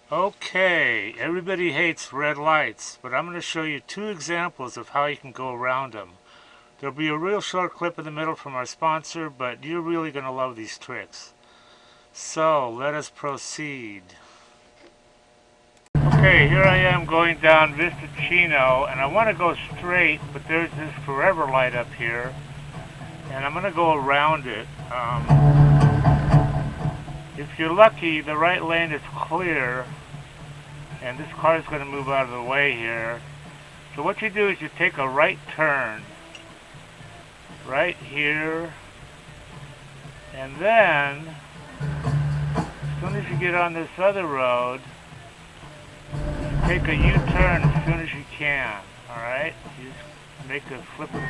Okay, everybody hates red lights, but I'm going to show you two examples of how you can go around them. There'll be a real short clip in the middle from our sponsor, but you're really going to love these tricks. So, let us proceed. Okay, here I am going down Vista Chino, and I want to go straight, but there's this forever light up here, and I'm going to go around it. If you're lucky, the right lane is clear, and this car is going to move out of the way here. So what you do is you take a right turn right here, and then as soon as you get on this other road, take a U-turn as soon as you can. Alright? You just make a flip of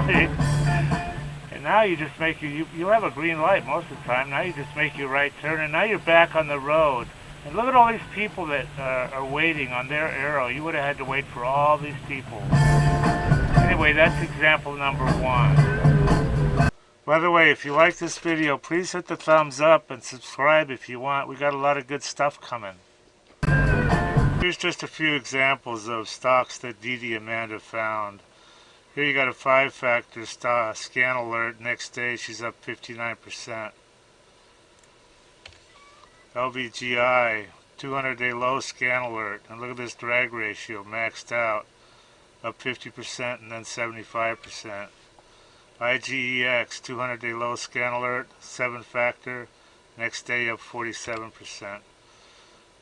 it. And now you just make you'll have a green light most of the time. Now you just make your right turn, and now you're back on the road. And look at all these people that are waiting on their arrow. You would have had to wait for all these people. Anyway, that's example number one. By the way, if you like this video, please hit the thumbs up and subscribe if you want. We got a lot of good stuff coming. Here's just a few examples of stocks that DDAmanda found. Here you got a 5-factor scan alert. Next day she's up 59%. LVGI 200-day low scan alert, and look at this drag ratio maxed out, up 50% and then 75%. IGEX 200-day low scan alert, 7-factor, next day up 47%.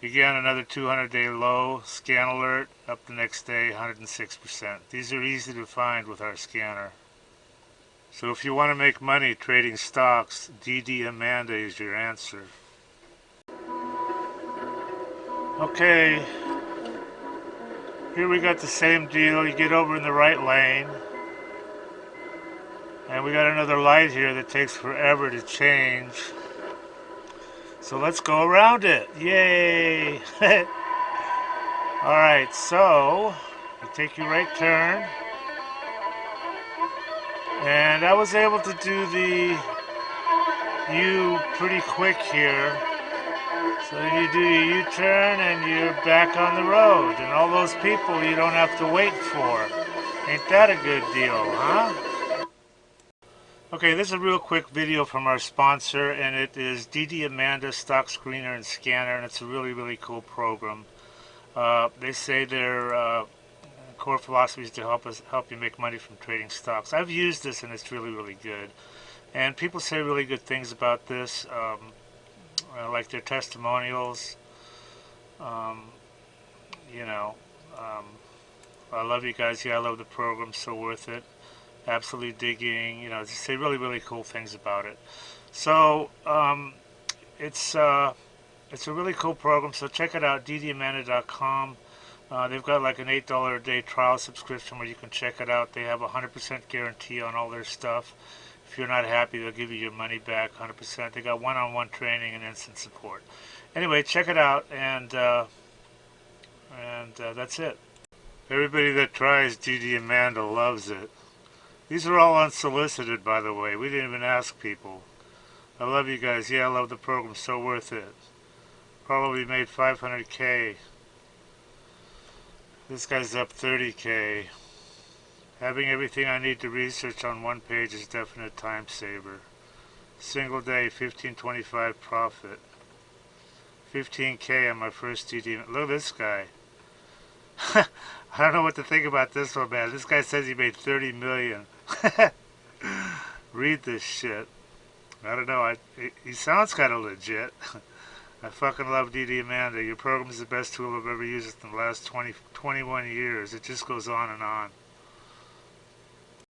Again, another 200-day low scan alert, up the next day 106%. These are easy to find with our scanner. So if you want to make money trading stocks, DDAmanda is your answer. Okay, here we got the same deal. You get over in the right lane, and we got another light here that takes forever to change. So let's go around it. Yay! Alright, so you take your right turn, and I was able to do the U pretty quick here. So you do your U-turn and you're back on the road, and all those people you don't have to wait for. Ain't that a good deal, huh? Okay, this is a real quick video from our sponsor, and it is DDAmanda Stock Screener and Scanner, and it's a really cool program. They say their core philosophy is to help you make money from trading stocks. I've used this, and it's really good. And people say really good things about this. Like their testimonials. You know, I love you guys. Yeah, I love the program. So worth it. Absolutely digging. You know, just say really cool things about it. So it's a really cool program. So check it out. DDAmanda.com. They've got like an $8 a day trial subscription where you can check it out. They have a 100% guarantee on all their stuff. If you're not happy, they'll give you your money back 100%. They got one-on-one training and instant support. Anyway, check it out, and that's it. Everybody that tries DDAmanda loves it. These are all unsolicited, by the way. We didn't even ask people. I love you guys. Yeah, I love the program. So worth it. Probably made 500K. This guy's up 30K. Having everything I need to research on one page is definite time saver. Single day, 1525 profit. 15K on my first DD. Look at this guy. I don't know what to think about this one, man. This guy says he made 30 million. Read this shit. I don't know. He sounds kind of legit. I fucking love DDAmanda. Your program is the best tool I've ever used in the last 21 years. It just goes on and on.